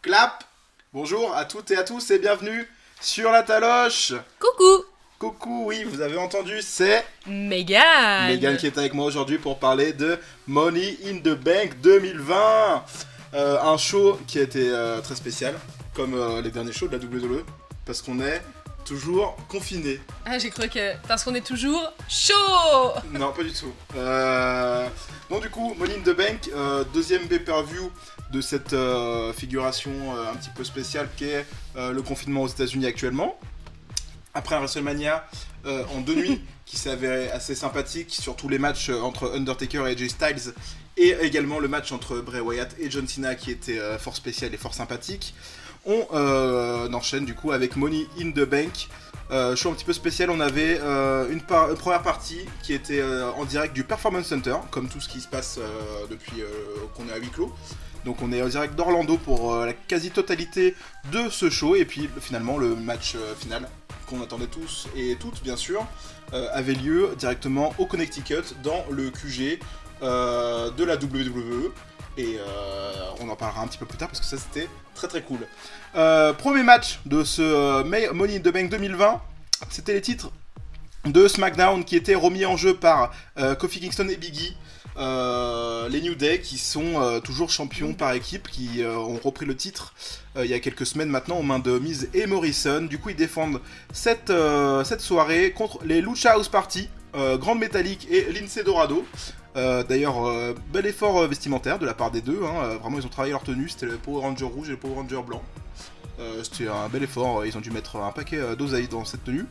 Clap. Bonjour à toutes et à tous et bienvenue sur la Taloche. Coucou. Coucou, oui, vous avez entendu, c'est Mégane. Mégane qui est avec moi aujourd'hui pour parler de Money in the Bank 2020. Un show qui a été très spécial, comme les derniers shows de la WWE, parce qu'on est toujours confiné. Ah, j'ai cru que... Parce qu'on est toujours chaud. Non, pas du tout. Donc du coup, Money in the Bank, deuxième pay-per-view de cette figuration un petit peu spéciale qu'est le confinement aux États-Unis actuellement. Après un WrestleMania en 2 nuits qui s'est avéré assez sympathique, surtout les matchs entre Undertaker et AJ Styles, et également le match entre Bray Wyatt et John Cena qui était fort spécial et fort sympathique. On enchaîne du coup avec Money in the Bank. Show un petit peu spécial, on avait une première partie qui était en direct du Performance Center, comme tout ce qui se passe depuis qu'on est à huis clos. Donc on est en direct d'Orlando pour la quasi-totalité de ce show, et puis finalement le match final qu'on attendait tous et toutes bien sûr, avait lieu directement au Connecticut dans le QG de la WWE. Et on en parlera un petit peu plus tard parce que ça c'était très très cool. Premier match de ce Money in the Bank 2020, c'était les titres de SmackDown qui étaient remis en jeu par Kofi Kingston et Big E. Les New Day qui sont toujours champions par équipe, qui ont repris le titre il y a quelques semaines maintenant aux mains de Miz et Morrison. Du coup ils défendent cette soirée contre les Lucha House Party, Grande Métallique et Lince Dorado. D'ailleurs, bel effort vestimentaire de la part des deux, hein. Vraiment ils ont travaillé leur tenue, c'était le Power Ranger rouge et le Power Ranger blanc. C'était un bel effort, ils ont dû mettre un paquet d'oseille dans cette tenue.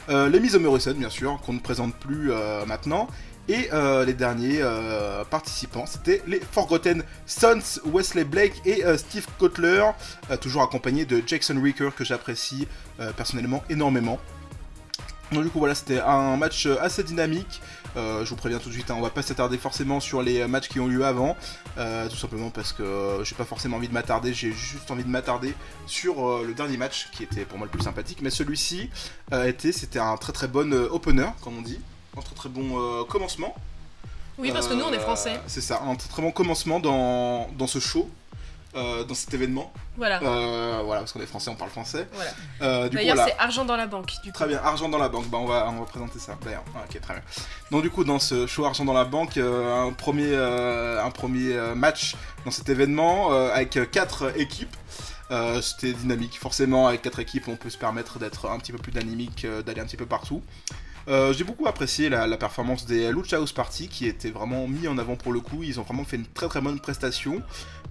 Les Miz et Morrison bien sûr, qu'on ne présente plus maintenant. Et les derniers participants, c'était les Forgotten Sons, Wesley Blake et Steve Cutler, toujours accompagnés de Jackson Ricker que j'apprécie personnellement énormément. Donc du coup voilà, c'était un match assez dynamique. Je vous préviens tout de suite, hein, on va pas s'attarder forcément sur les matchs qui ont lieu avant, tout simplement parce que j'ai pas forcément envie de m'attarder, j'ai juste envie de m'attarder sur le dernier match qui était pour moi le plus sympathique. Mais celui-ci c'était un très très bon opener, comme on dit. Un très très bon commencement. Oui, parce que nous on est français. C'est ça, un très très bon commencement dans ce show, dans cet événement. Voilà. Voilà, parce qu'on est français, on parle français. Voilà. D'ailleurs, voilà. C'est argent dans la banque. Du coup. Très bien, argent dans la banque. Bah, on va présenter ça. D'ailleurs, ok, très bien. Donc du coup, dans ce show argent dans la banque, un premier match dans cet événement avec 4 équipes. C'était dynamique. Forcément, avec 4 équipes, on peut se permettre d'être un petit peu plus dynamique, d'aller un petit peu partout. J'ai beaucoup apprécié la performance des Lucha House Party qui était vraiment mis en avant pour le coup. Ils ont vraiment fait une très très bonne prestation.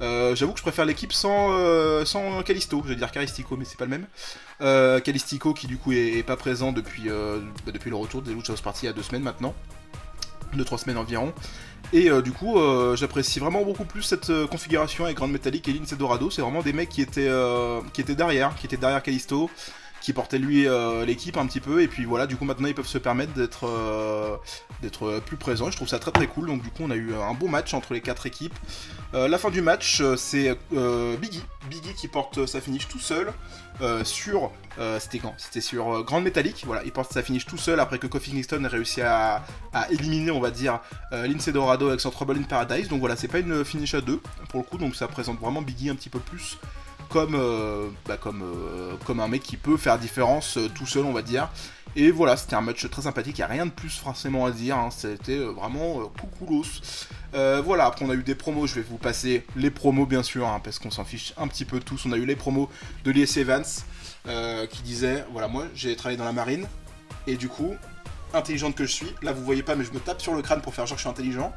J'avoue que je préfère l'équipe sans Kalisto, je vais dire Caristico mais c'est pas le même. Calistico qui du coup est pas présent depuis le retour des Lucha House Party il y a 2 semaines maintenant. 2-3 semaines environ. Et du coup j'apprécie vraiment beaucoup plus cette configuration avec Grande Métallique et Lince Dorado. C'est vraiment des mecs qui étaient derrière Kalisto, qui portait lui l'équipe un petit peu, et puis voilà, du coup maintenant ils peuvent se permettre d'être plus présents. Je trouve ça très très cool. Donc du coup on a eu un bon match entre les 4 équipes. La fin du match, c'est Big E qui porte sa finish tout seul sur c'était quand? C'était sur Grande Métallique. Voilà, il porte sa finish tout seul après que Kofi Kingston ait réussi à éliminer, on va dire, Lince Dorado avec son Trouble in Paradise. Donc voilà, c'est pas une finish à 2 pour le coup, donc ça présente vraiment Big E un petit peu plus comme un mec qui peut faire différence tout seul, on va dire. Et voilà, c'était un match très sympathique, il n'y a rien de plus forcément à dire, hein. C'était vraiment coucoulos. Voilà, après on a eu des promos, je vais vous passer les promos bien sûr, hein, parce qu'on s'en fiche un petit peu tous. On a eu les promos de Elias Evans qui disait, voilà, moi j'ai travaillé dans la marine, et du coup, intelligente que je suis, là vous voyez pas mais je me tape sur le crâne pour faire genre que je suis intelligent.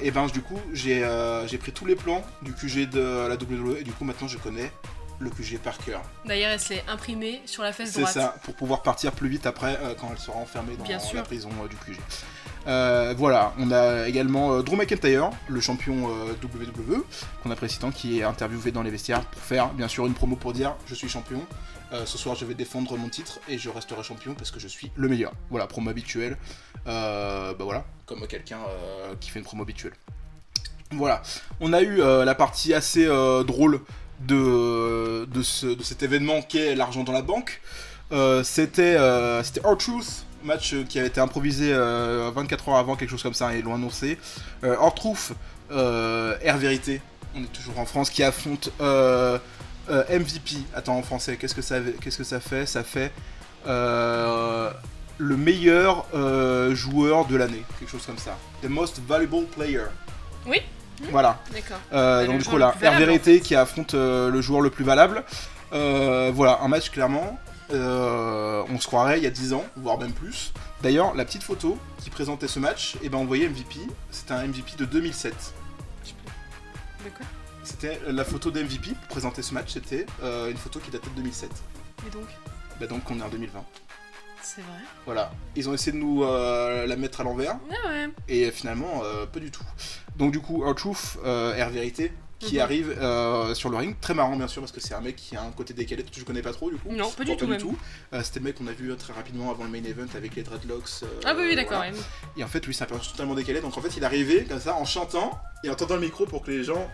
Et ben du coup j'ai pris tous les plans du QG de la WWE et du coup maintenant je connais le QG par cœur. D'ailleurs elle se l'est imprimée sur la fesse droite. C'est ça, pour pouvoir partir plus vite après quand elle sera enfermée dans la prison du QG. Voilà, on a également Drew McIntyre, le champion WWE, qu'on apprécie tant, qui est interviewé dans les vestiaires pour faire bien sûr une promo pour dire je suis champion. Ce soir je vais défendre mon titre et je resterai champion parce que je suis le meilleur. Voilà, promo habituelle. Voilà, comme quelqu'un qui fait une promo habituelle. Voilà, on a eu la partie assez drôle de cet événement qu'est l'argent dans la banque. C'était R-Truth, match qui avait été improvisé 24 heures avant, quelque chose comme ça, et l'ont annoncé. R-Truth, R-Vérité, on est toujours en France, qui affronte MVP. Attends, en français, qu'est-ce que ça fait? Ça fait le meilleur joueur de l'année, quelque chose comme ça. The most valuable player. Oui. Voilà. D'accord. Donc du coup là, R-Vérité qui affronte le joueur le plus valable. Voilà, un match clairement, on se croirait il y a 10 ans, voire même plus. D'ailleurs, la petite photo qui présentait ce match, et ben on voyait MVP, c'était un MVP de 2007. De quoi? C'était la photo d'MVP pour présenter ce match, c'était une photo qui datait de 2007. Et donc? Bah donc on est en 2020. C'est vrai. Voilà, ils ont essayé de nous la mettre à l'envers, et finalement pas du tout. Donc du coup, R-Truth, R-Vérité, qui arrive sur le ring, très marrant bien sûr parce que c'est un mec qui a un côté décalé que je connais pas trop du coup. Non, pas du tout. C'était le mec qu'on a vu très rapidement avant le main event avec les dreadlocks. Ah oui, d'accord. Voilà. Et en fait lui c'est un personnage totalement décalé, donc en fait il est arrivé comme ça en chantant et en tendant le micro pour que les gens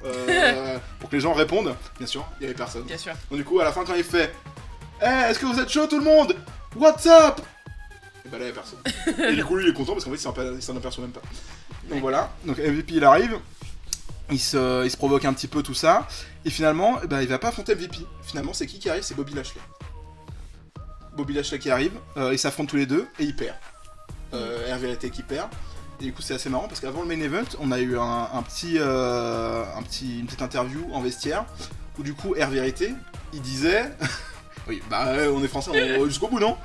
répondent. Bien sûr, il y avait personne. Bien sûr. Donc du coup à la fin quand il fait hey, est-ce que vous êtes chaud tout le monde? What's up? Et bah là il y a personne. Et du coup lui il est content parce qu'en fait il s'en aperçoit même pas. Donc voilà, donc MVP il arrive. Il se provoque un petit peu tout ça, et finalement, il va pas affronter MVP. Finalement, c'est qui arrive? C'est Bobby Lashley. Bobby Lashley qui arrive, ils s'affrontent tous les deux, et ils perdent. R-Vérité qui perd. Et du coup, c'est assez marrant, parce qu'avant le main event, on a eu une petite interview en vestiaire, où du coup, R-Vérité, il disait... oui, bah on est français, on va jusqu'au bout, non?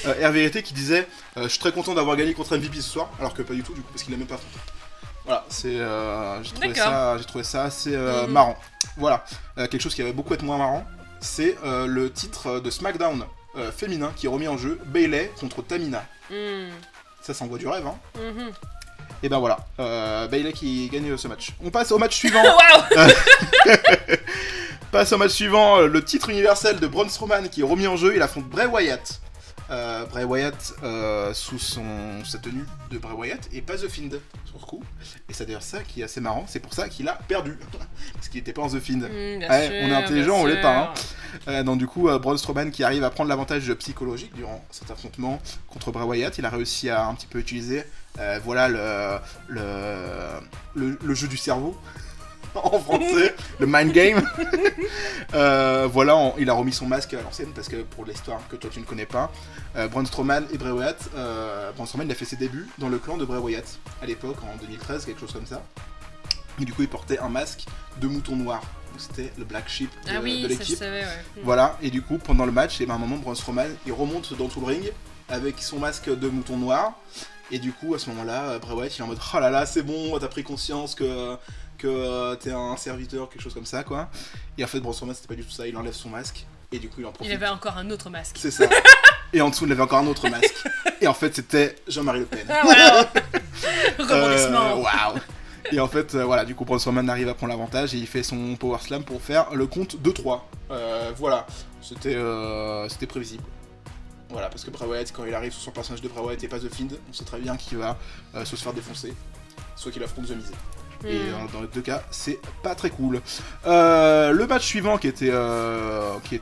R-Vérité qui disait « Je suis très content d'avoir gagné contre MVP ce soir », alors que pas du tout, du coup, parce qu'il l'a même pas affronté. Voilà, j'ai trouvé ça assez marrant. Voilà, quelque chose qui avait beaucoup être moins marrant, c'est le titre de SmackDown féminin qui est remis en jeu, Bayley contre Tamina. Ça s'envoie du rêve, hein. Et ben voilà, Bayley qui gagne ce match. On passe au match suivant. Passe au match suivant, le titre universel de Braun Strowman qui est remis en jeu, il affronte Bray Wyatt. Bray Wyatt sous sa tenue de Bray Wyatt et pas The Fiend sur le coup. Et c'est d'ailleurs ça qui est assez marrant, c'est pour ça qu'il a perdu. Parce qu'il était pas en The Fiend. Sûr, on est intelligent, on l'est pas. Hein. Donc du coup, Braun Strowman qui arrive à prendre l'avantage psychologique durant cet affrontement contre Bray Wyatt, il a réussi à un petit peu utiliser voilà le jeu du cerveau. En français, le mind game. Voilà, il a remis son masque à l'ancienne parce que pour l'histoire que toi tu ne connais pas, Braun Strowman et Bray Wyatt, Braun Strowman il a fait ses débuts dans le clan de Bray Wyatt à l'époque en 2013, quelque chose comme ça. Et du coup il portait un masque de mouton noir. C'était le black sheep de l'équipe. Ça, ouais. Voilà, et du coup pendant le match, et à un moment Braun Strowman il remonte dans tout le ring avec son masque de mouton noir. Et du coup à ce moment-là, Bray Wyatt il est en mode oh là là c'est bon, t'as pris conscience que t'es un serviteur, quelque chose comme ça quoi. Et en fait Braun Strowman c'était pas du tout ça, il enlève son masque et du coup il en profite. Il avait encore un autre masque. C'est ça. Et en dessous il avait encore un autre masque. Et en fait c'était Jean-Marie Le Pen. Rebondissement. Waouh. Et en fait voilà, du coup Braun Strowman arrive à prendre l'avantage et il fait son power slam pour faire le compte 2-3. Voilà, c'était prévisible. Voilà, parce que Bray Wyatt, quand il arrive sur son personnage de Bray Wyatt et pas The Fiend, on sait très bien qu'il va soit se faire défoncer, soit qu'il affronte The Miz. Et dans les deux cas, c'est pas très cool. Le match suivant, qui était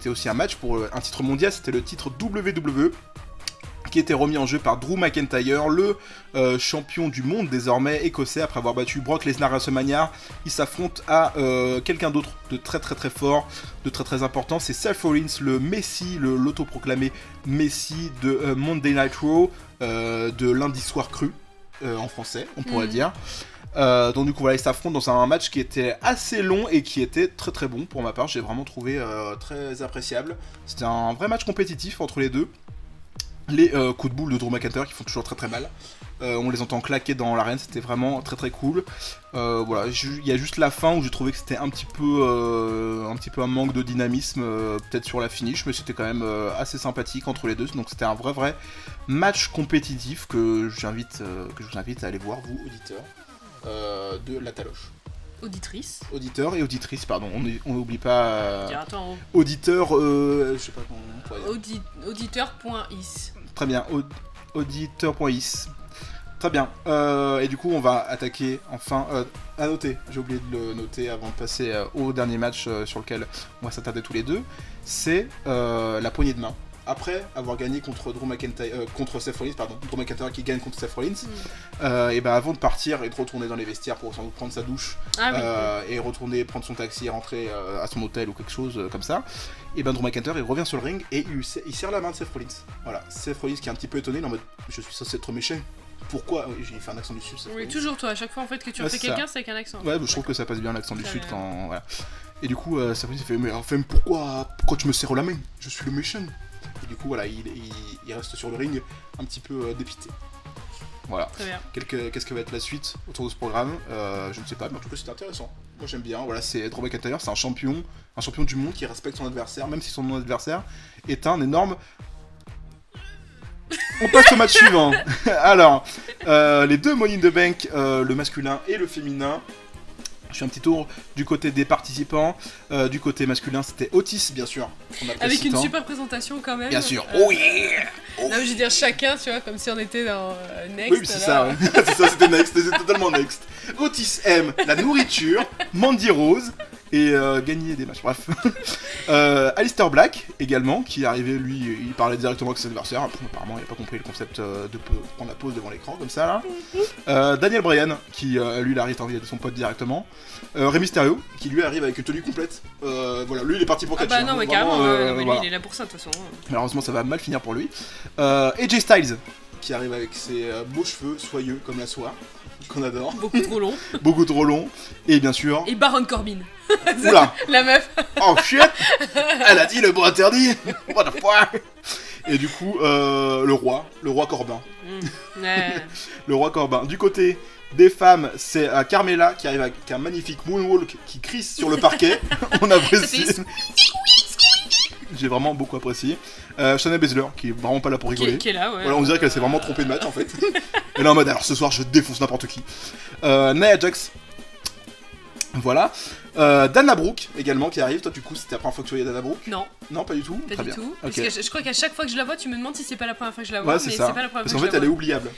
aussi un match pour un titre mondial, c'était le titre WWE, qui était remis en jeu par Drew McIntyre, le champion du monde désormais écossais, après avoir battu Brock Lesnar à WrestleMania. Il s'affronte à quelqu'un d'autre de très très très fort, de très très important, c'est Seth Rollins, le Messi, l'autoproclamé Messi de Monday Night Raw, de lundi soir cru, en français, on pourrait dire. Donc du coup voilà, ils s'affrontent dans un match qui était assez long et qui était très très bon pour ma part, j'ai vraiment trouvé très appréciable. C'était un vrai match compétitif entre les deux. Les coups de boule de Drew McIntyre qui font toujours très très mal. On les entend claquer dans l'arène, c'était vraiment très très cool. Voilà, il y a juste la fin où j'ai trouvé que c'était un petit peu un manque de dynamisme, peut-être sur la finish, mais c'était quand même assez sympathique entre les deux. Donc c'était un vrai match compétitif que je vous invite à aller voir, vous auditeurs de la Taloche. Auditeurs et auditrices, pardon, on n'oublie pas. Auditeur, je sais pas comment on pourrait dire. Auditeur.is. Très bien, auditeur.is. Très bien, et du coup on va attaquer enfin, à noter, j'ai oublié de le noter avant de passer au dernier match sur lequel on va s'attarder tous les deux, c'est la poignée de main après avoir gagné contre Drew McIntyre, contre Seth Rollins, pardon, Drew McIntyre qui gagne contre Seth Rollins, et ben avant de partir et de retourner dans les vestiaires pour sans doute prendre sa douche, et retourner prendre son taxi et rentrer à son hôtel ou quelque chose comme ça, et ben Drew McIntyre il revient sur le ring et il serre la main de Seth Rollins. Voilà, Seth Rollins qui est un petit peu étonné, en mode je suis censé être méchant. Pourquoi? Oui, j'ai fait un accent du sud. Oui, toujours toi, à chaque fois en fait que tu refais quelqu'un, c'est avec un accent. Ouais, je trouve que ça passe bien l'accent du sud quand. Voilà. Et du coup, Seth Rollins fait mais enfin, pourquoi tu me serres la main? Je suis le méchant. Et du coup, voilà, il reste sur le ring un petit peu dépité. Voilà. Très bien. Qu'est-ce que va être la suite autour de ce programme? Je ne sais pas, mais en tout cas, c'est intéressant. Moi, j'aime bien. Voilà, c'est Drew McIntyre, c'est un champion du monde qui respecte son adversaire, même si son adversaire est un énorme. On passe au match suivant. Alors, les deux Money in the Bank, le masculin et le féminin. Je fais un petit tour du côté des participants. Du côté masculin, c'était Otis, bien sûr. Avec une super présentation quand même. Bien sûr. Oh yeah. Non, je veux dire chacun, tu vois, comme si on était dans Next. Oui, c'est ça, ouais. C'est ça, c'était Next, c'était totalement Next. Otis aime la nourriture, Mandy Rose et gagner des matchs. Bref. Aleister Black également, qui est arrivé, lui, il parlait directement avec ses adversaires. Apparemment, il n'a pas compris le concept de prendre la pause devant l'écran, comme ça, là. Daniel Bryan, qui, lui, il arrive à son pote directement. Rey Mysterio, qui lui arrive avec une tenue complète. Voilà, lui, il est parti pour catch. Ah bah non, mais carrément, lui, voilà. il est là pour ça, de toute façon. Malheureusement, ça va mal finir pour lui. AJ Styles, qui arrive avec ses beaux cheveux soyeux comme la soie, qu'on adore. Beaucoup trop long. Beaucoup trop long. Et bien sûr... Et Baron Corbin. Oula. La meuf. Oh shit. Elle a dit le mot interdit. What the fuck. Et du coup, le roi Corbin. Ouais. Le roi Corbin. Du côté des femmes, c'est Carmella qui arrive avec un magnifique moonwalk qui crisse sur le parquet. On apprécie. J'ai vraiment beaucoup apprécié. Shayna Baszler, qui est vraiment pas là pour rigoler. Qui est là, ouais. Voilà, on dirait qu'elle s'est vraiment trompée de match en fait. Elle est en mode alors ce soir je défonce n'importe qui. Nia Jax. Voilà. Dana Brooke également qui arrive. Toi, du coup, c'était la première fois que tu voyais Dana Brooke? Non. Non, pas du tout. Pas Très du bien. tout. Okay. Parce que je crois qu'à chaque fois que je la vois, tu me demandes si c'est pas la première fois que je la vois. Ouais, c'est mais ça. c'est pas la première Parce fois qu'en que fait, je la elle est vois. oubliable.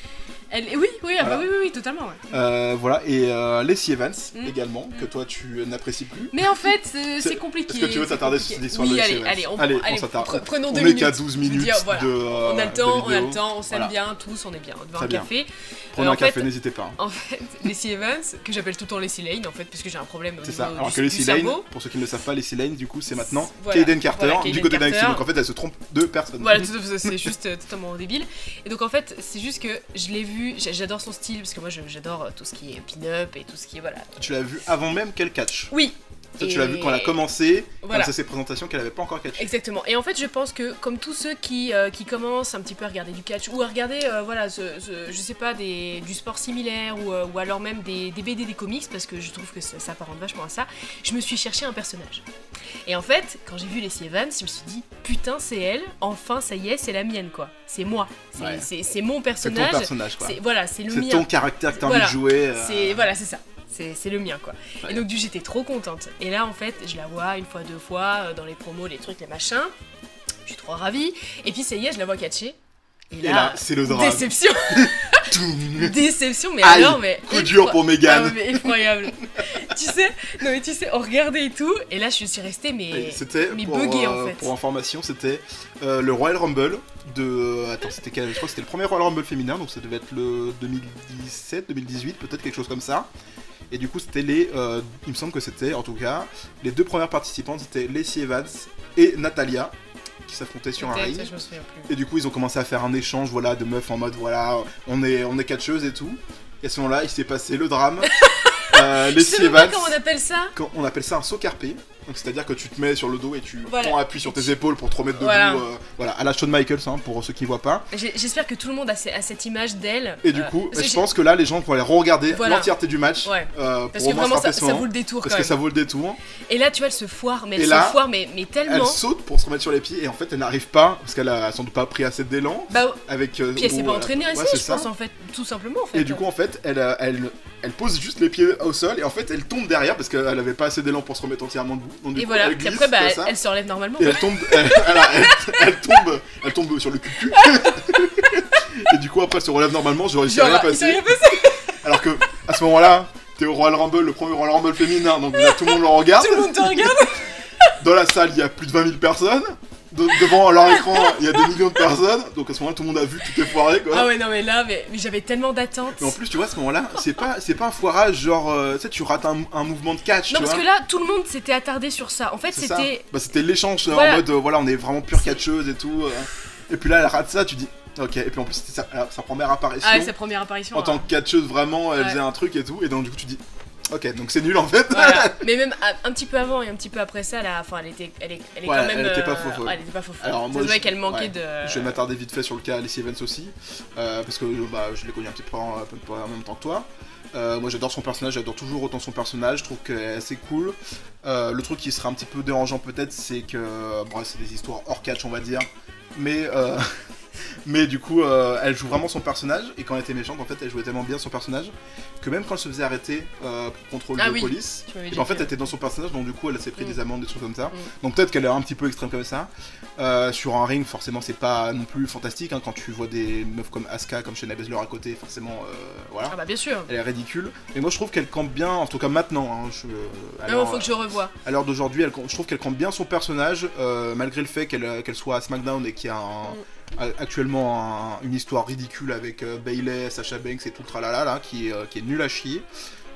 Oui, ah voilà. bah oui, totalement. Ouais. Voilà. Et Lacey Evans également, que toi tu n'apprécies plus. Mais en fait, c'est compliqué. Est-ce que tu veux t'attarder sur cette histoire de Lacey Evans? Allez, on s'attarde. Prenons 2 minutes. On est qu'à 12 minutes dire, voilà. de on a le temps, vidéo. on s'aime bien, tous, on est bien. Devant Très un bien. café. Prenez un café, n'hésitez pas. En fait, Lacey Evans, que j'appelle tout le temps Lacey Lane, en fait, parce que j'ai un problème au C'est niveau ça. Alors que du Lacey Lane, cerveau. pour ceux qui ne le savent pas, Lacey Lane, du coup, c'est maintenant Voilà. Kaden Carter Voilà, du Kaden côté Carter. d'NXT. Donc en fait, elle se trompe de personne. Voilà, c'est juste totalement débile. Et donc en fait, c'est juste que je l'ai vu, j'adore son style, parce que moi j'adore tout ce qui est pin-up et tout ce qui est, voilà. Tu l'as vu avant même qu'elle catch. Oui. Ça, tu l'as vu quand elle a commencé, voilà. quand c'est ses présentations qu'elle avait pas encore catché. Exactement. Et en fait, je pense que comme tous ceux qui commencent un petit peu à regarder du catch ou à regarder, voilà, je sais pas, du sport similaire ou alors même des BD, des comics, parce que je trouve que ça s'apparente vachement à ça, je me suis cherché un personnage. Et en fait, quand j'ai vu Lacey Evans, je me suis dit, putain, c'est elle, enfin, ça y est, c'est la mienne, quoi. C'est moi. C'est mon personnage. C'est ton personnage, quoi. Voilà, c'est le mien. C'est ton caractère que t'as envie de jouer. Voilà, c'est ça. C'est le mien, quoi. Ouais. Et donc, j'étais trop contente. Et là, en fait, je la vois une fois, deux fois, dans les promos, les trucs, les machins. Je suis trop ravie. Et puis, ça y est, je la vois catcher. Et là c'est le drame. Déception. Déception, mais aïe, alors, mais... coup dur pour Megan. Ah, mais effroyable. tu sais, on regardait et tout. Et là, je suis restée, mais buggée, en fait. Pour information, c'était le Royal Rumble de... Attends, c'était quel? Je crois que c'était le premier Royal Rumble féminin. Donc, ça devait être le 2017, 2018, peut-être quelque chose comme ça. Et du coup, c'était il me semble que c'était, en tout cas, les deux premières participantes, c'était Lacey Evans et Natalia, qui s'affrontaient sur un ring. Ça, je me souviens plus. Et du coup, ils ont commencé à faire un échange, voilà, de meufs en mode, voilà, on est catcheuse et tout. Et à ce moment-là, il s'est passé le drame. Lacey Evans. Comment on appelle ça? On appelle ça un saut carpé. Donc c'est-à-dire que tu te mets sur le dos et tu prends appui sur tes épaules pour te remettre debout, voilà, à la Shawn Michaels, hein, pour ceux qui voient pas. J'espère que tout le monde a cette image d'elle. Et du coup, je pense que là, les gens vont aller re-regarder l'entièreté du match. Ouais. Parce que vraiment, ça vaut le détour. Parce que ça vaut le détour. Et là, tu vois, elle se foire, mais mais tellement. Elle saute pour se remettre sur les pieds et en fait, elle n'arrive pas, parce qu'elle a sans doute pas pris assez d'élan. Puis elle s'est pas entraînée assez, je pense, en fait, tout simplement. En fait. Et du coup, en fait, elle pose juste les pieds au sol et en fait, elle tombe derrière parce qu'elle avait pas assez d'élan pour se remettre entièrement debout. Donc, et voilà. Puis après, elle se relève normalement. Et elle tombe sur le cul. Et du coup, après, elle se relève normalement. Genre, il s'est rien passé. Alors que, à ce moment-là, t'es au Royal Rumble, le premier Royal Rumble féminin. Donc là, tout le monde le regarde. Tout le monde te regarde. Dans la salle, il y a plus de 20 000 personnes. devant leur écran, il y a des millions de personnes, donc à ce moment-là, tout le monde a vu, tout est foiré, quoi. Ah ouais, non, mais là, mais j'avais tellement d'attentes. Mais en plus, tu vois, à ce moment-là, c'est pas un foirage, genre, tu sais, tu rates un mouvement de catch, non, tu vois. parce que là, tout le monde s'était attardé sur ça. En fait, c'était... Bah, c'était l'échange, voilà. en mode, voilà, on est vraiment pure catcheuse et tout. Et puis là, elle rate ça, tu dis... Ok, et puis en plus c'était sa première apparition. Ah ouais, sa première apparition. En tant que catcheuse, vraiment, elle faisait un truc et tout, et donc du coup tu dis... Ok, donc c'est nul en fait. Voilà. Mais même un petit peu avant et un petit peu après ça, là, enfin, elle est quand même. Elle était pas faux. Elle était pas faux. Alors moi, ça se voit qu'elle manquait de. Je vais m'attarder vite fait sur le cas Lacey Evans aussi, parce que bah, je l'ai connu un petit peu en même temps que toi. Moi j'adore son personnage, j'adore toujours autant son personnage, je trouve qu'elle est assez cool. Le truc qui serait un petit peu dérangeant peut-être, c'est que bon, c'est des histoires hors catch on va dire, mais mais du coup elle joue vraiment son personnage, et quand elle était méchante en fait elle jouait tellement bien son personnage que même quand elle se faisait arrêter pour contrôle de police, et ben, en fait elle était dans son personnage, donc du coup elle s'est pris des amendes, des trucs comme ça. Donc peut-être qu'elle est un petit peu extrême comme ça. Sur un ring forcément c'est pas non plus fantastique, hein, quand tu vois des meufs comme Asuka, comme Shayna Baszler à côté, forcément voilà. Ah bah bien sûr. Elle est ridicule, mais moi je trouve qu'elle campe bien, en tout cas maintenant. Hein, non, faut que je revoie. À l'heure d'aujourd'hui, je trouve qu'elle campe bien son personnage, malgré le fait qu'elle soit à SmackDown et qu'il y a actuellement une histoire ridicule avec Bayley, Sasha Banks et tout le tralala là, qui est nul à chier.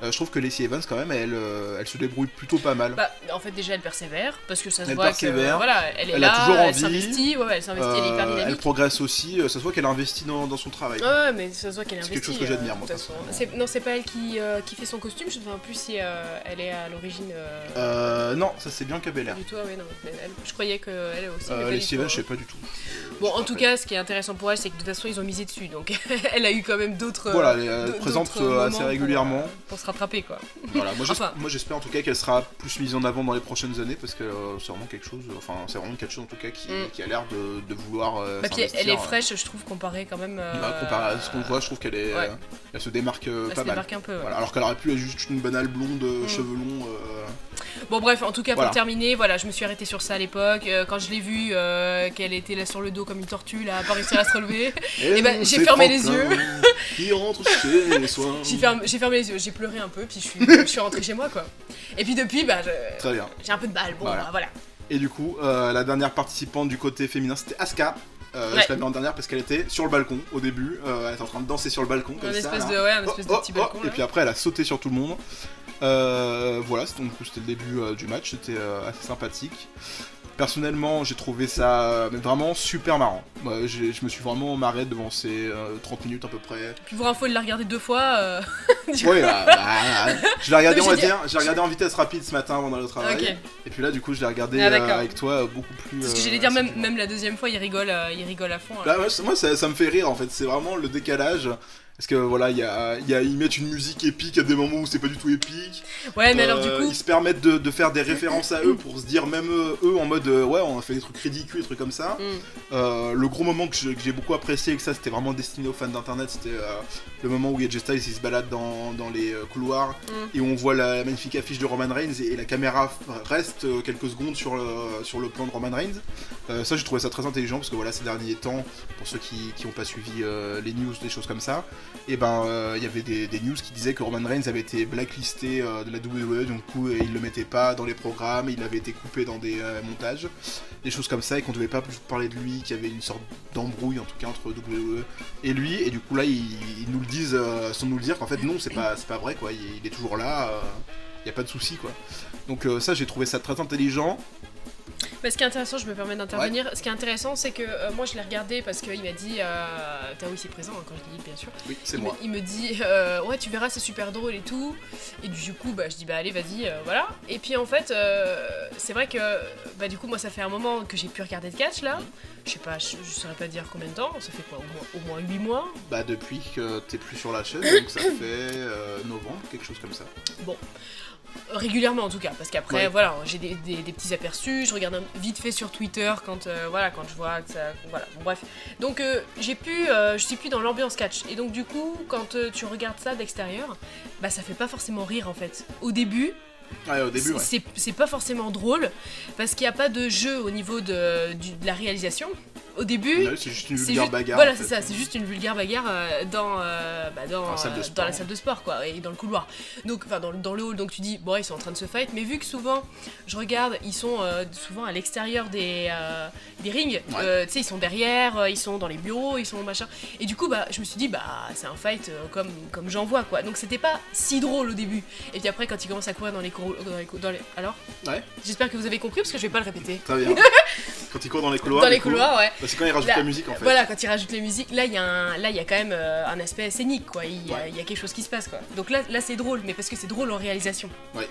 Je trouve que Lacey Evans quand même elle se débrouille plutôt pas mal. Bah en fait déjà elle persévère parce que ça se elle voit persévère, que voilà, elle est elle là, a toujours envie, elle s'investit, elle s'investit, elle est hyper dynamique. Elle progresse aussi, ça se voit qu'elle a investi dans son travail. Ouais, mais ça se voit qu'elle investit. C'est quelque chose que j'admire moi. Non, c'est pas elle qui fait son costume, je ne sais plus si elle est à l'origine. Non, ça c'est bien Belair. Du tout, ouais, non. Je croyais qu'elle aussi. Lacey Evans, je sais pas du tout. Bon, en tout cas, ce qui est intéressant pour elle, c'est que de toute façon ils ont misé dessus, donc elle a eu quand même d'autres. Voilà, elle présente assez régulièrement. Pour se rattraper quoi. Voilà, moi j'espère en tout cas qu'elle sera plus mise en avant dans les prochaines années, parce que c'est vraiment quelque chose, enfin c'est vraiment quelque chose en tout cas qui a l'air de vouloir s'investir. Elle est fraîche, je trouve, comparée quand même. Comparée à ce qu'on voit, je trouve qu'elle est, elle se démarque pas mal. Elle se démarque un peu. Ouais. Voilà, alors qu'elle aurait pu être juste une banale blonde, cheveux longs. Bon bref, en tout cas pour terminer, voilà, je me suis arrêtée sur ça à l'époque. Quand je l'ai vue, qu'elle était là sur le dos comme une tortue, là, à pas réussir à se relever, et ben j'ai fermé les yeux. Qui rentre chez soi. J'ai fermé les yeux, j'ai pleuré un peu, puis je suis rentrée chez moi quoi. Et puis depuis, bah très bien. J'ai un peu de balle, bon voilà. Et du coup, la dernière participante du côté féminin, c'était Asuka. Je la mets en dernière parce qu'elle était sur le balcon au début, elle était en train de danser sur le balcon comme ça. Un espèce de petit balcon. Et puis après elle a sauté sur tout le monde. Voilà, c'était le début du match, c'était assez sympathique. Personnellement, j'ai trouvé ça vraiment super marrant. Moi, je me suis vraiment marré devant ces 30 minutes à peu près. Puis pour info, il l'a regardé 2 fois. Oui, je l'ai regardé, on va dire. J'ai regardé en vitesse rapide ce matin avant d'aller au travail. Okay. Et puis là, du coup, je l'ai regardé avec toi beaucoup plus. Parce que j'allais dire, même la deuxième fois, il rigole à fond. Bah, moi, ça me fait rire en fait. C'est vraiment le décalage. Parce que voilà, ils mettent une musique épique à des moments où c'est pas du tout épique. Ouais, mais alors du coup. Ils se permettent de faire des références à eux pour se dire, même eux en mode ouais, on a fait des trucs ridicules, des trucs comme ça. Le gros moment que j'ai beaucoup apprécié, et que ça c'était vraiment destiné aux fans d'internet, c'était le moment où AJ Styles il se balade dans les couloirs et on voit la magnifique affiche de Roman Reigns et la caméra reste quelques secondes sur le plan de Roman Reigns. Ça j'ai trouvé ça très intelligent parce que voilà, ces derniers temps, pour ceux qui n'ont pas suivi les news, des choses comme ça, et ben il y avait des news qui disaient que Roman Reigns avait été blacklisté de la WWE, donc du coup il le mettait pas dans les programmes, il avait été coupé dans des montages, des choses comme ça, et qu'on devait pas plus parler de lui, qu'il y avait une sorte d'embrouille en tout cas entre WWE et lui, et du coup là ils nous le disent sans nous le dire qu'en fait non, c'est pas vrai quoi, il est toujours là, y a pas de souci quoi. Donc ça j'ai trouvé ça très intelligent. Mais ce qui est intéressant, je me permets d'intervenir, ce qui est intéressant c'est que moi je l'ai regardé parce qu'il m'a dit, Tao ici présent hein, quand je l'ai dit bien sûr, oui, c'est moi. Il me dit ouais tu verras c'est super drôle et tout, et du coup bah je dis bah allez vas-y voilà, et puis en fait c'est vrai que bah du coup moi ça fait un moment que j'ai pu regarder de catch là, je sais pas, je saurais pas dire combien de temps, ça fait quoi, au moins 8 mois. Bah depuis que t'es plus sur la chaîne, donc ça fait novembre, quelque chose comme ça. Bon. Régulièrement en tout cas, parce qu'après voilà, j'ai des petits aperçus, je regarde vite fait sur Twitter quand je vois que ça, voilà, bon, bref. Donc je suis plus dans l'ambiance catch, et donc du coup quand tu regardes ça d'extérieur, bah ça fait pas forcément rire en fait. Au début, c'est pas forcément drôle parce qu'il n'y a pas de jeu au niveau de la réalisation. au début, c'est juste une vulgaire bagarre. Voilà, en fait. c'est ça, c'est juste une vulgaire bagarre dans la salle de sport, quoi, et dans le couloir. Donc, enfin, dans le hall, donc tu dis, bon, ils sont en train de se fight, mais vu que souvent, je regarde, ils sont souvent à l'extérieur des rings, tu sais, ils sont derrière, ils sont dans les bureaux, ils sont machin. Et du coup, je me suis dit, c'est un fight comme j'en vois, quoi. Donc c'était pas si drôle au début. Et puis après, quand ils commencent à courir dans les alors Ouais. J'espère que vous avez compris, parce que je vais pas le répéter. Très bien. Quand ils courent dans les couloirs. Dans les couloirs, ouais. C'est quand ils rajoutent la musique en fait. Voilà, quand ils rajoutent les musiques, là il y a quand même un aspect scénique, quoi. Il y a quelque chose qui se passe, quoi. Donc là c'est drôle, mais parce que c'est drôle en réalisation. Ouais.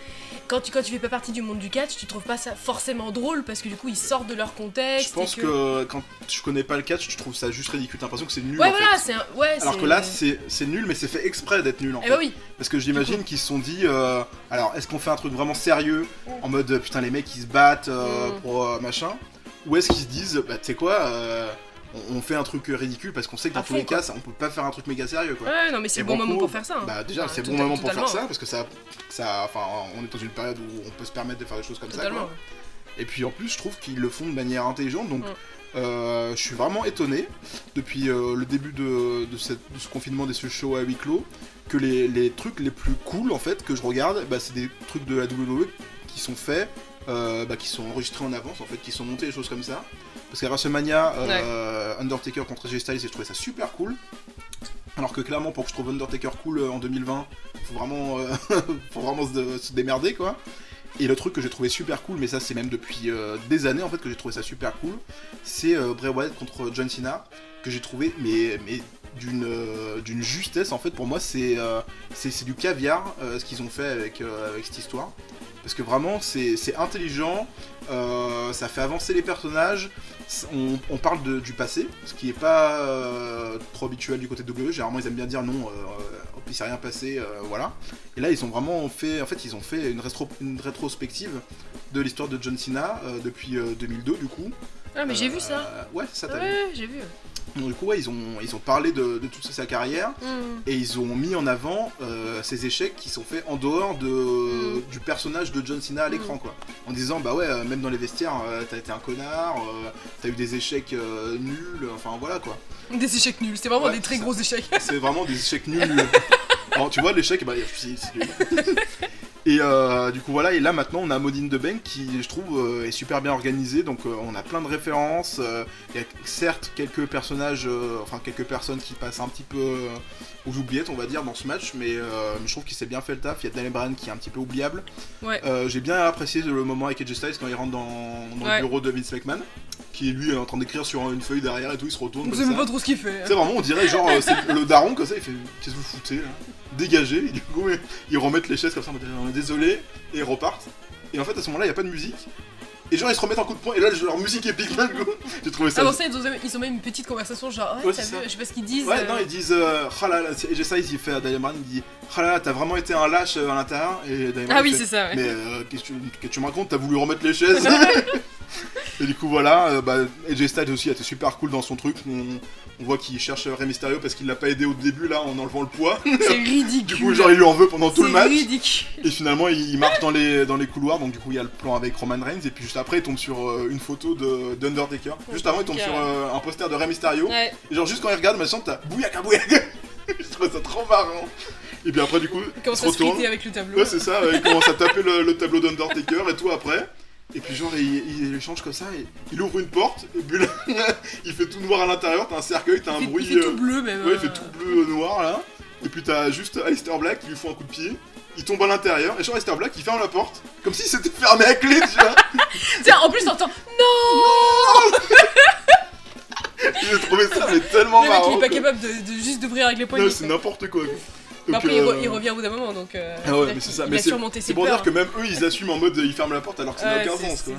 Quand tu fais pas partie du monde du catch, tu trouves pas ça forcément drôle parce que du coup ils sortent de leur contexte. Je pense que quand tu connais pas le catch, tu trouves ça juste ridicule. T'as l'impression que c'est nul. Ouais, en voilà, fait. Alors que là c'est nul, mais c'est fait exprès d'être nul en fait. Bah oui. Parce que j'imagine qu'ils se sont dit, alors est-ce qu'on fait un truc vraiment sérieux en mode putain les mecs ils se battent pour machin, ou est-ce qu'ils se disent tu sais quoi, on fait un truc ridicule parce qu'on sait que dans tous les cas on peut pas faire un truc méga sérieux quoi. Ouais, non mais c'est le bon moment pour faire ça. Bah déjà c'est le bon moment pour faire ça parce que ça enfin on est dans une période où on peut se permettre de faire des choses comme ça quoi. Et puis en plus je trouve qu'ils le font de manière intelligente, donc je suis vraiment étonné depuis le début de ce confinement des shows à huis clos que les trucs les plus cool en fait que je regarde, c'est des trucs de la WWE qui sont faits, qui sont enregistrés en avance en fait, qui sont montés, des choses comme ça. Parce qu'à WrestleMania, Undertaker contre AJ Styles, j'ai trouvé ça super cool. Alors que clairement pour que je trouve Undertaker cool en 2020, faut vraiment se démerder quoi. Et le truc que j'ai trouvé super cool, mais ça c'est même depuis des années en fait que j'ai trouvé ça super cool, c'est Bray Wyatt contre John Cena, que j'ai trouvé mais d'une justesse en fait. Pour moi c'est du caviar ce qu'ils ont fait avec cette histoire. Parce que vraiment c'est intelligent, ça fait avancer les personnages, on parle du passé, ce qui est pas trop habituel du côté de WWE. Généralement ils aiment bien dire non, il s'est rien passé, voilà. Et là ils ont vraiment fait, une rétrospective de l'histoire de John Cena depuis 2002 du coup. Ah mais j'ai vu ça. Ouais, ça t'as vu. Ouais, j'ai vu. Donc du coup ils ont parlé de toute sa carrière et ils ont mis en avant ces échecs qui sont faits en dehors du personnage de John Cena à l'écran quoi. En disant même dans les vestiaires t'as été un connard, t'as eu des échecs nuls, enfin voilà quoi. Des échecs nuls, c'est vraiment des très gros échecs. C'est vraiment des échecs nuls. Alors tu vois l'échec, c'est nul. Et du coup voilà, et là maintenant on a Money in the Bank qui je trouve est super bien organisé, donc on a plein de références, il y a certes quelques personnages, quelques personnes qui passent un petit peu aux oubliettes on va dire dans ce match, mais je trouve qu'il s'est bien fait le taf. Il y a Daniel Bryan qui est un petit peu oubliable. Ouais. J'ai bien apprécié le moment avec AJ Styles quand il rentre dans le bureau de Vince McMahon, qui est lui en train d'écrire sur une feuille derrière et tout, il se retourne. Vous savez pas trop ce qu'il fait. C'est vraiment, on dirait genre c'est le daron comme ça, il fait qu'est-ce que vous foutez là, dégagez, et du coup ils remettent les chaises comme ça, on est désolé, et ils repartent. Et en fait à ce moment-là il n'y a pas de musique. Et genre ils se remettent en coup de poing et là leur musique épique, j'ai trouvé ça. Avant ça ils ont même une petite conversation genre t'as vu, je sais pas ce qu'ils disent. Ouais non ils disent oh là là, et ça il fait à Daniel Bryan, il dit oh là là t'as vraiment été un lâche à l'intérieur, et Daniel Bryan c'est ça ouais. Mais qu'est-ce que tu me racontes, t'as voulu remettre les chaises. Et du coup voilà, AJ Styles aussi a été super cool dans son truc. On voit qu'il cherche Rey Mysterio parce qu'il l'a pas aidé au début là en enlevant le poids. C'est ridicule. Du coup genre il lui en veut pendant tout le match. C'est ridicule. Et finalement il marche dans les couloirs, donc du coup il y a le plan avec Roman Reigns, et puis juste après il tombe sur une photo d'Undertaker. Juste avant il tombe sur un poster de Rey Mysterio. Ouais. Et genre juste quand il regarde, machin, t'as Bouyaka Bouyaka. Je trouve ça trop marrant. Et puis après du coup il commence à se friter avec le tableau. Ouais c'est ça, il commence à taper le tableau d'Undertaker et tout après. Et puis genre il change comme ça, et il ouvre une porte, et puis là, il fait tout noir à l'intérieur, t'as un cercueil, t'as un bruit... Il fait tout bleu même. Ouais, il fait tout bleu noir là. Et puis t'as juste Aleister Black qui lui fout un coup de pied, il tombe à l'intérieur, et genre Aleister Black il ferme la porte, comme si c'était fermé à clé déjà. Tiens, en plus t'entends NON. J'ai trouvé ça mais tellement marrant. Le mec il est pas capable de juste d'ouvrir avec les poignets. Non, c'est n'importe quoi. Donc, après il revient au bout d'un moment, donc mais c'est ça. Mais c'est pour dire que même eux ils assument en mode ils ferment la porte alors que ça n'a aucun sens quoi.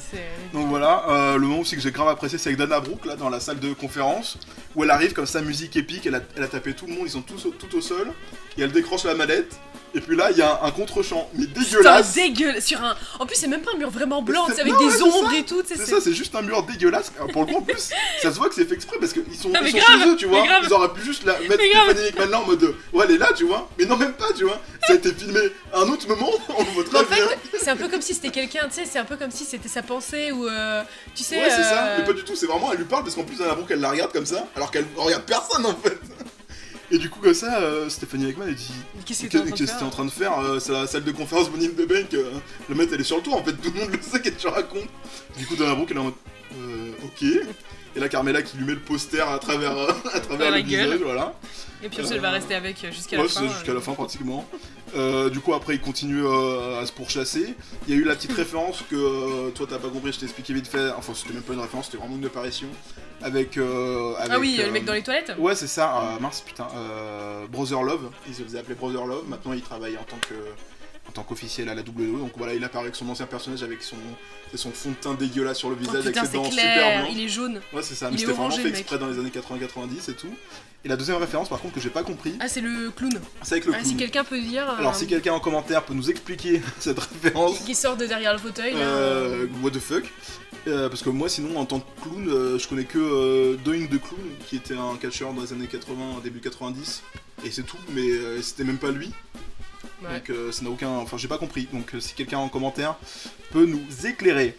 Donc voilà, le moment aussi que j'ai grave apprécié c'est avec Dana Brooke là dans la salle de conférence, où elle arrive comme ça, musique épique, elle a tapé tout le monde, ils sont tous tout au sol, et elle décroche la mallette, Et puis là, il y a un contre-champ, mais Putain, dégueulasse. dégueulasse. Sur un... En plus, c'est même pas un mur vraiment blanc, C'est- c'est avec non, des ouais, c'est ombres ça. et tout. C'est ça, c'est juste un mur dégueulasse. Alors, pour le coup, en plus, ça se voit que c'est fait exprès parce qu'ils sont, Non, mais ils sont grave, chez eux, tu vois. mais grave. Ils auraient pu juste la mettre Mais grave. Stéphanie Hickman là en mode ouais, elle est là, tu vois. Mais non, même pas, tu vois. Ça a été filmé à un autre moment, on le voit très En bien. fait, c'est un peu comme si c'était quelqu'un, tu sais, c'est un peu comme si c'était sa pensée ou tu sais. Ouais, c'est ça, mais pas du tout, c'est vraiment, elle lui parle parce qu'en plus, elle a l'impression qu'elle la regarde comme ça, alors qu'elle regarde personne en fait. Et du coup, comme ça, Stéphanie Hickman, elle dit Qu'est-ce que t'es en train de qu'est-ce que t'es en train de faire C'est la salle de conférence Money in the Bank, le mec elle est sur le toit en fait, tout le monde le sait qu'est-ce que tu racontes. Du coup, Dana Brooke elle est en mode ok. Et là, Carmella qui lui met le poster à travers, la le gueule. visage, voilà. Et puis elle va rester avec jusqu'à la Ouais, fin. c'est jusqu'à la fin pratiquement. Du coup, après, il continue à se pourchasser. Il y a eu la petite référence que toi t'as pas compris, je t'ai expliqué vite fait. Enfin, c'était même pas une référence, c'était vraiment une apparition. Avec. Ah oui, le mec dans les toilettes. Ouais, c'est ça, mince, putain. Brother Love, ils se faisaient appeler Brother Love. Maintenant, il travaille en tant qu'officiel à la WWE. Donc voilà, il apparaît avec son ancien personnage, avec son fond de teint dégueulasse sur le Oh, visage, putain, avec ses c'est dents super clair, blancs. il est jaune. Ouais, c'est ça, il mais est c'était vraiment orangé, fait le mec. exprès dans les années 80-90 et tout. Et la deuxième référence, par contre, que j'ai pas compris, Ah, c'est le clown. c'est avec le Ah, clown. si quelqu'un peut dire. Alors, si quelqu'un en commentaire peut nous expliquer cette référence, Qui sort de derrière le fauteuil là. what the fuck. Parce que moi, sinon, en tant que clown, je connais que Doing the Clown, qui était un catcheur dans les années 80, début 90, et c'est tout, mais c'était même pas lui. Ouais. Donc ça n'a aucun... Enfin, j'ai pas compris. Donc si quelqu'un en commentaire peut nous éclairer.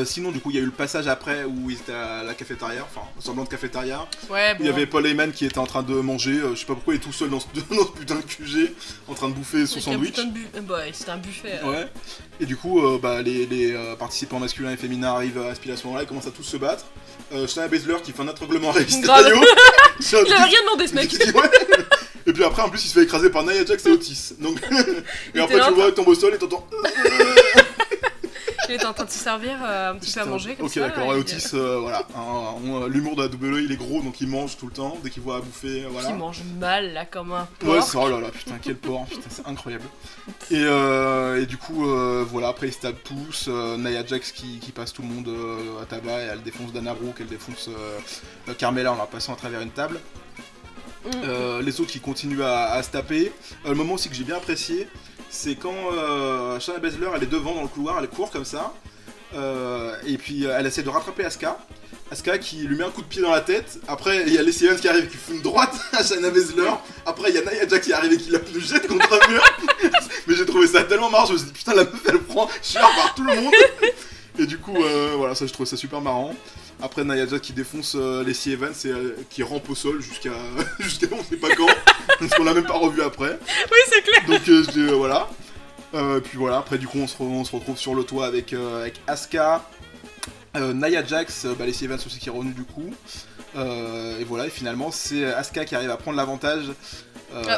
Sinon, du coup, il y a eu le passage après où ils étaient à la cafétéria, enfin, semblant de cafétéria. Ouais, bon. Il y avait Paul Heyman qui était en train de manger, je sais pas pourquoi il est tout seul dans ce putain de QG, en train de bouffer son Avec un sandwich. putain de bah, c'était un buffet. Ouais. Et du coup, les participants masculins et féminins arrivent à ce moment-là, ils commencent à tous se battre. Shayna Baszler qui fait un étranglement à Rey Grave. Mysterio. Il avait rien demandé ce mec. Ouais. Et puis après, en plus, il se fait écraser par Nia Jax et Otis. Donc... et après, là, tu vois, il tombe au sol et t'entends... Il était en train de se servir un petit peu à manger comme ok, ça. d'accord, et ouais, Otis, voilà. L'humour de la WWE, il est gros, donc il mange tout le temps, dès qu'il voit à bouffer, voilà. Qui mange mal là comme un Ouais, porc. c'est oh là là, putain, quel porc, putain, c'est incroyable. Et du coup, voilà, après ils se tapent tous, Nia Jax qui passe tout le monde à tabac, et elle défonce Dana Brooke, elle défonce Carmella en la passant à travers une table. Les autres qui continuent à se taper. Le moment aussi que j'ai bien apprécié, c'est quand Shayna Baszler elle est devant dans le couloir, elle court comme ça, et puis elle essaie de rattraper Asuka. Asuka qui lui met un coup de pied dans la tête. Après il y a Lacey Evans qui arrive qui fout une droite à Shayna Baszler. Après il y a Nia Jax qui arrive et qui la jette contre un mur. Mais j'ai trouvé ça tellement marrant, je me suis dit putain la meuf elle prend cher par tout le monde. Et du coup voilà, ça je trouve ça super marrant. Après Nia Jax qui défonce Lacey Evans et qui rampe au sol jusqu'à on sait pas quand, parce qu'on l'a même pas revu après. Oui, c'est clair. Donc voilà. Puis voilà, après du coup on se retrouve sur le toit avec Asuka, Nia Jax, Lacey Evans aussi qui est revenu du coup. Et voilà, et finalement c'est Asuka qui arrive à prendre l'avantage.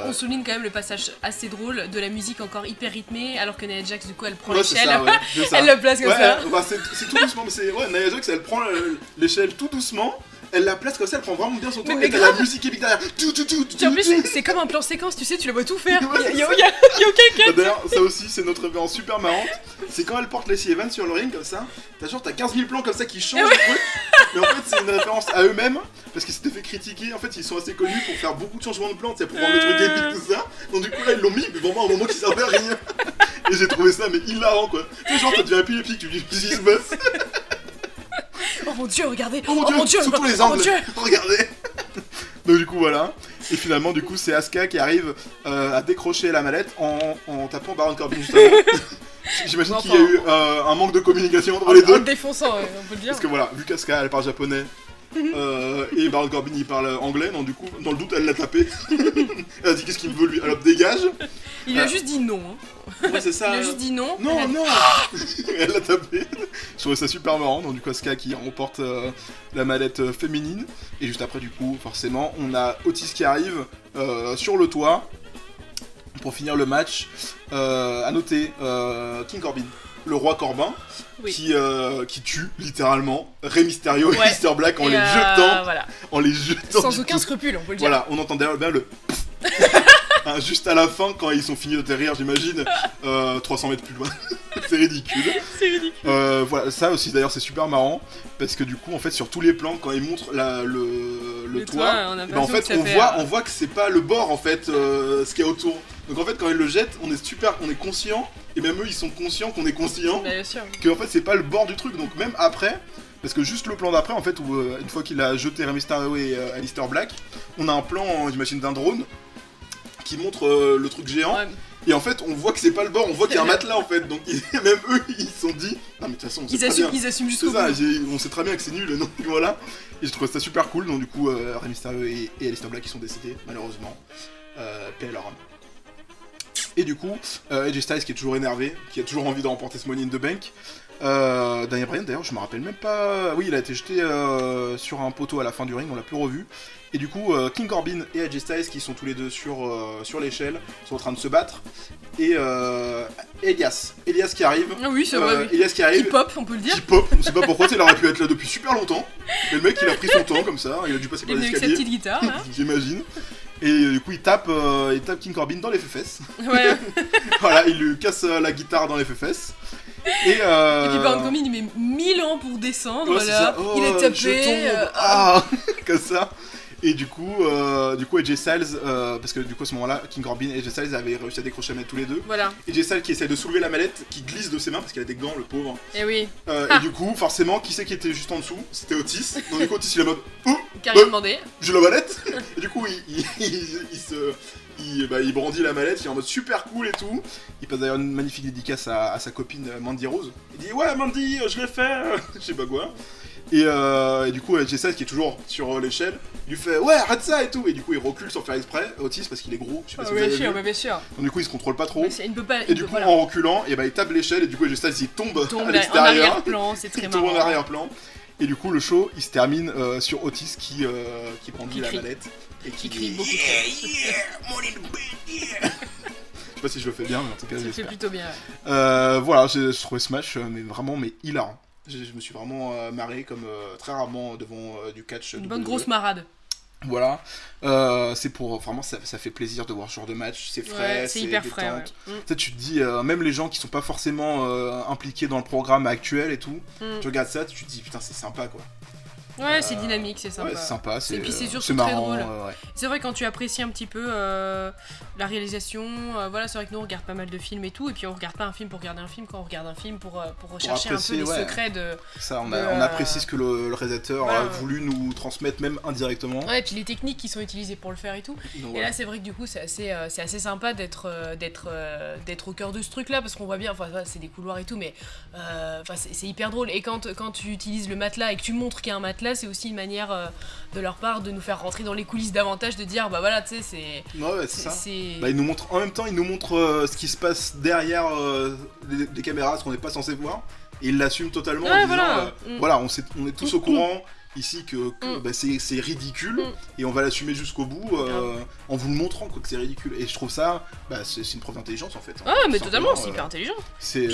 On souligne quand même le passage assez drôle de la musique encore hyper rythmée, alors que Nia Jax du coup elle prend Ouais, c'est l'échelle, ça, ouais, c'est ça. elle le place comme Ouais, ça. bah, c'est tout doucement, mais c'est... Ouais, Nia Jax, elle prend l'échelle tout doucement, elle la place comme ça, elle prend vraiment bien son temps, Mais et t'as la musique épique derrière. En plus c'est comme un plan séquence, tu sais, tu la vois tout faire, Ouais, y a aucun cut. D'ailleurs, ça aussi, c'est notre référence super marrante. C'est quand elle porte Lacey Evans sur le ring, comme ça. T'as 15 000 plans comme ça qui changent de truc. Mais en fait, c'est une référence à eux-mêmes. Parce qu'ils s'étaient fait critiquer. En fait, ils sont assez connus pour faire beaucoup de changements de plans. Tu sais, pour rendre le truc épique, tout ça. Donc, du coup, là, ils l'ont mis, mais vraiment à un moment qui servait à rien. Et j'ai trouvé ça, mais hilarant, quoi. Tu sais, genre, t'as déjà épileptique, tu dis, qu'est-ce qui se passe? Oh mon dieu, regardez. Oh mon dieu, sous tous les Oh mon angles. dieu. Regardez. Donc, du coup, voilà. Et finalement, du coup, c'est Asuka qui arrive à décrocher la mallette en tapant Baron Corbin juste avant. J'imagine qu'il y a eu un manque de communication entre les En deux. le défonçant, on peut le dire. Parce que voilà, vu qu'Asuka elle parle japonais et Baron Corbin il parle anglais, donc du coup, dans le doute, elle l'a tapé. Elle a dit qu'est-ce qu'il veut lui, alors dégage. Il lui a juste dit non. Ouais, c'est ça. Il a juste dit non. Non, Elle a- non. Elle l'a tapé. Je trouvais ça super marrant. Donc du coup, Asuka qui remporte la mallette féminine. Et juste après, du coup, forcément, on a Otis qui arrive sur le toit pour finir le match. À noter King Corbin, le roi Corbin, Oui. qui tue littéralement Rey Mysterio et Ouais. Mr. Black en Et, les jetant. Voilà. En les jetant. Sans du aucun tout. scrupule, on peut le dire. Voilà, on entend derrière bien le Hein, juste à la fin, quand ils sont finis d'atterrir, j'imagine, 300 mètres plus loin. C'est ridicule. C'est ridicule. Voilà, ça aussi d'ailleurs c'est super marrant parce que du coup en fait sur tous les plans quand ils montrent le toit, en fait on voit que c'est pas le bord en fait ce qu'il y a autour. Donc en fait quand ils le jettent on est conscient et même eux ils sont conscients qu'on est conscient que en fait c'est pas le bord du truc. Donc même après, parce que juste le plan d'après en fait où une fois qu'il a jeté Rey Mysterio et Aleister Black, on a un plan j'imagine d'un drone qui montre le truc géant. Ouais. Et en fait, on voit que c'est pas le bord, on voit qu'il y a un matelas en fait. Donc même eux, ils se sont dit, non mais de toute façon, on sait très bien. Ils assument jusqu'au bout. On sait très bien que c'est nul, donc voilà. Et je trouve ça super cool. Donc du coup, Rey Mysterio et Aleister Black, ils sont décédés malheureusement. Paix à leur âme. Et du coup, AJ Styles qui est toujours énervé, qui a toujours envie de remporter ce Money in the Bank. Daniel Bryan d'ailleurs, je me rappelle même pas. Oui, il a été jeté sur un poteau à la fin du ring, on l'a plus revu. Et du coup, King Corbin et AJ Styles, qui sont tous les deux sur l'échelle, sont en train de se battre. Et Elias qui arrive. Ah oui, c'est vrai. Elias qui arrive. Qui pop, on peut le dire. Qui pop, on sait pas pourquoi, il aurait pu être là depuis super longtemps. Mais le mec, il a pris son temps comme ça, il a dû passer par l'escalier. Avec sa petite guitare, là. J'imagine. Et du coup, il tape King Corbin dans les fesses. Ouais. Voilà, il lui casse la guitare dans les fesses. Et puis Baron Corbin il met 1000 ans pour descendre, ouais, là. Il est tapé. Comme ça. Et du coup AJ Styles, parce que du coup à ce moment-là, King Corbin et AJ Styles avaient réussi à décrocher la mallette tous les deux. Voilà. AJ Styles qui essaie de soulever la mallette, qui glisse de ses mains parce qu'il a des gants, le pauvre. Et oui. Et du coup, forcément, qui c'est qui était juste en dessous? C'était Otis. Donc du coup, Otis il est en mode qui a rien demandé. J'ai la mallette. Et du coup, il brandit la mallette, il est en mode super cool et tout. Il passe d'ailleurs une magnifique dédicace à sa copine Mandy Rose. Il dit ouais Mandy, je l'ai fait, je sais pas quoi. Et du coup AJ Styles qui est toujours sur l'échelle, il lui fait ouais arrête ça et tout. Et du coup il recule sans faire exprès, Otis parce qu'il est gros, je sais pas si vous avez vu. Bien sûr. Donc du coup il se contrôle pas trop. Il peut pas, et du coup voilà. En reculant, et il tape l'échelle et du coup AJ Styles il tombe à l'extérieur. En arrière-plan, c'est très marrant. Il tombe en arrière-plan. Et du coup le show il se termine sur Otis qui brandit la mallette. Et qui crie beaucoup trop. Je sais pas si je le fais bien, mais en tout cas ça fait plutôt bien. Voilà, j'ai trouvé ce match vraiment hilarant. Je me suis vraiment marré comme très rarement devant du catch. Une bonne grosse marade. Voilà, c'est pour vraiment ça fait plaisir de voir ce genre de match, c'est frais, ouais, c'est hyper détente. frais. Ouais. Tu te dis, même les gens qui sont pas forcément impliqués dans le programme actuel et tout, tu regardes ça, tu te dis putain c'est sympa quoi. Ouais, c'est dynamique, c'est sympa. Ouais, c'est sympa, et puis c'est surtout marrant, très drôle. Ouais. C'est vrai quand tu apprécies un petit peu la réalisation, voilà, c'est vrai que nous on regarde pas mal de films et tout, et puis on regarde pas un film pour regarder un film, quand on regarde un film pour rechercher un peu les secrets de... Ça, on apprécie ce que le réalisateur a voulu nous transmettre, même indirectement. Ouais, et puis les techniques qui sont utilisées pour le faire et tout. Donc, et là c'est vrai que du coup c'est assez sympa d'être au cœur de ce truc là, parce qu'on voit bien, enfin c'est des couloirs et tout, mais c'est hyper drôle. Et quand tu utilises le matelas et que tu montres qu'il y a un matelas, c'est aussi une manière de leur part de nous faire rentrer dans les coulisses davantage, de dire bah voilà, tu sais, c'est... Ouais, c'est ça. Bah, ils nous montrent, en même temps, ils nous montrent ce qui se passe derrière les caméras, ce qu'on n'est pas censé voir, et ils l'assument totalement en disant voilà, on est tous au courant ici que bah, c'est ridicule, et on va l'assumer jusqu'au bout en vous le montrant quoi, que c'est ridicule. Et je trouve ça, bah, c'est une preuve d'intelligence en fait. Ah, mais totalement, c'est hyper intelligent. C'est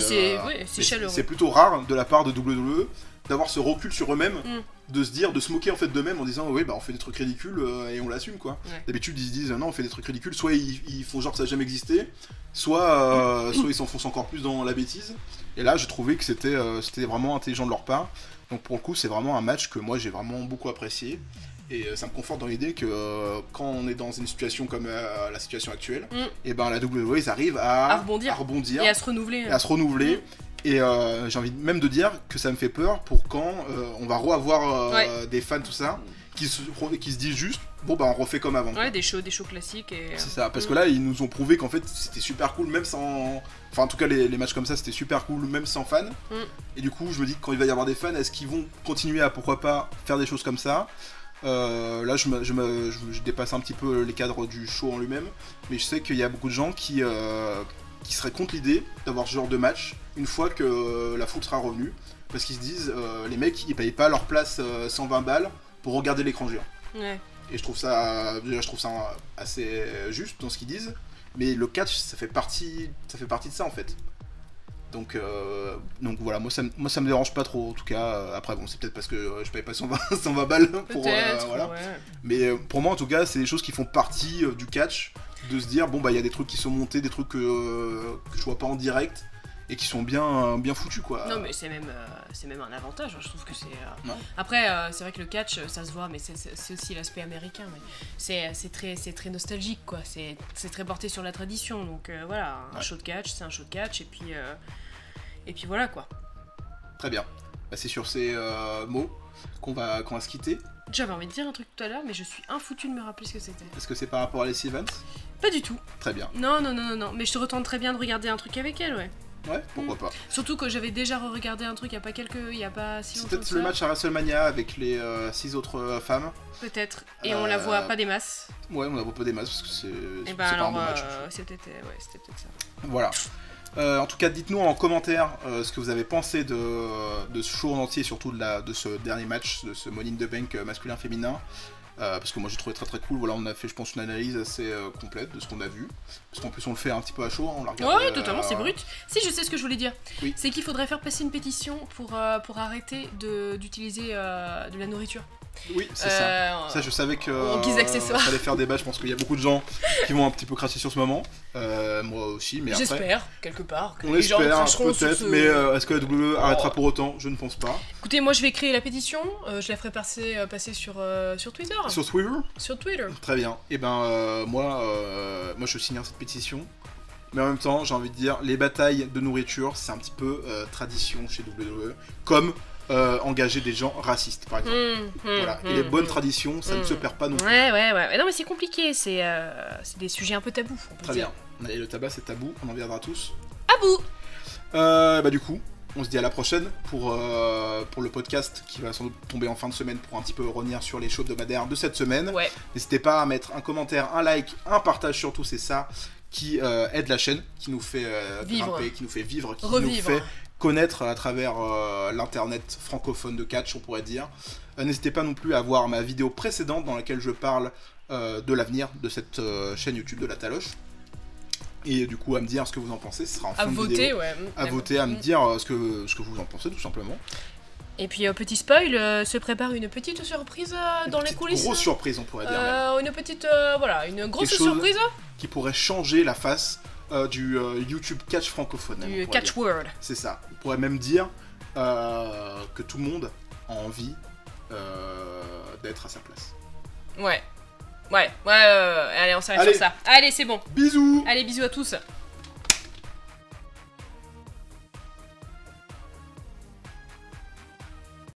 chaleureux. C'est plutôt rare de la part de WWE d'avoir ce recul sur eux-mêmes, de se dire, de se moquer en fait d'eux-mêmes en disant oui bah on fait des trucs ridicules et on l'assume quoi. Ouais. D'habitude ils se disent non on fait des trucs ridicules, soit ils font genre que ça n'a jamais existé, soit ils s'enfoncent encore plus dans la bêtise. Et là j'ai trouvé que c'était vraiment intelligent de leur part. Donc pour le coup c'est vraiment un match que moi j'ai vraiment beaucoup apprécié. Et ça me conforte dans l'idée que quand on est dans une situation comme la situation actuelle, et ben la WWE ils arrivent à rebondir et à se renouveler. Et j'ai envie même de dire que ça me fait peur pour quand on va reavoir des fans tout ça qui se disent juste bon bah on refait comme avant. Ouais, des shows classiques et... C'est ça, parce que là ils nous ont prouvé qu'en fait c'était super cool même sans... Enfin en tout cas les matchs comme ça c'était super cool même sans fans. Et du coup je me dis que quand il va y avoir des fans, est-ce qu'ils vont continuer à pourquoi pas faire des choses comme ça? Là je dépasse un petit peu les cadres du show en lui-même, mais je sais qu'il y a beaucoup de gens qui seraient contre l'idée d'avoir ce genre de match une fois que la foule sera revenue, parce qu'ils se disent les mecs ils payent pas leur place 120 balles pour regarder l'écran géant. Ouais. Et je trouve ça assez juste dans ce qu'ils disent, mais le catch ça fait partie de ça en fait. Donc voilà, moi ça me dérange pas trop en tout cas. Après bon, c'est peut-être parce que je paye pas 120 balles pour voilà. Ouais. Mais pour moi en tout cas, c'est des choses qui font partie du catch, de se dire bon bah il y a des trucs qui sont montés, des trucs que je vois pas en direct et qui sont bien foutus quoi. Non mais c'est même un avantage, je trouve que c'est... Ouais. Après c'est vrai que le catch ça se voit, mais c'est aussi l'aspect américain, mais c'est très nostalgique quoi, c'est très porté sur la tradition, donc voilà, un show de catch c'est un show de catch, et puis voilà quoi. Très bien, bah, c'est sur ces mots qu'on va se quitter. J'avais envie de dire un truc tout à l'heure, mais je suis infoutu de me rappeler ce que c'était. Est-ce que c'est par rapport à Lacey Evans? Pas du tout. Très bien. Non, mais je te retente très bien de regarder un truc avec elle, ouais. Ouais, pourquoi pas. Surtout que j'avais déjà re-regardé un truc il y a pas si longtemps. C'est peut-être le match à WrestleMania avec les 6 autres femmes. Peut-être. Et on la voit pas des masses. Ouais, on la voit pas des masses parce que c'est pas un bon match. C'était peut-être ça. Voilà. En tout cas, dites-nous en commentaire ce que vous avez pensé de ce show en entier, surtout de ce dernier match, de ce Money in the Bank masculin-féminin. Parce que moi j'ai trouvé très très cool. Voilà, on a fait je pense une analyse assez complète de ce qu'on a vu. Parce qu'en plus on le fait un petit peu à chaud, on l'a regardé. Ouais, totalement, c'est brut. Si, je sais ce que je voulais dire. Oui. C'est qu'il faudrait faire passer une pétition pour arrêter d'utiliser de la nourriture. Oui, c'est ça. Ça, je savais que en guise accessoire. Ça allait faire débat. Je pense qu'il y a beaucoup de gens qui vont un petit peu cracher sur ce moment. Moi aussi, mais après. J'espère, quelque part. Que on les gens espère, cracheront peut-être, sur ce... mais est-ce que la WWE arrêtera pour autant? Je ne pense pas. Écoutez, moi je vais créer la pétition. Je la ferai passer sur Twitter. Sur Twitter? Sur Twitter. Très bien. Et ben, moi, je signe cette pétition. Mais en même temps, j'ai envie de dire, les batailles de nourriture, c'est un petit peu tradition chez WWE. Comme engager des gens racistes, par exemple. Voilà. Et les bonnes traditions, ça ne se perd pas non plus. Ouais. Non, mais c'est compliqué, c'est des sujets un peu tabous. Très bien. Et le tabac, c'est tabou, on en viendra tous. À bout. Bah du coup, on se dit à la prochaine pour le podcast qui va sans doute tomber en fin de semaine pour un petit peu revenir sur les shows hebdomadaires de cette semaine. Ouais. N'hésitez pas à mettre un commentaire, un like, un partage surtout, c'est ça qui aide la chaîne, qui nous fait grimper, qui nous fait vivre, qui nous fait connaître à travers l'internet francophone de catch, on pourrait dire. N'hésitez pas non plus à voir ma vidéo précédente dans laquelle je parle de l'avenir de cette chaîne YouTube de la Taloche. Et du coup à me dire ce que vous en pensez, ce sera en fin de vidéo. À voter, à me dire ce que vous en pensez tout simplement. Et puis petit spoil, se prépare une petite surprise dans les coulisses. Une grosse surprise on pourrait dire. Une petite, une grosse surprise. Qui pourrait changer la face du YouTube catch francophone. Du catch world. C'est ça. On pourrait même dire que tout le monde a envie d'être à sa place. Ouais. Allez, on s'arrête sur ça. Allez, c'est bon. Bisous. Allez, bisous à tous.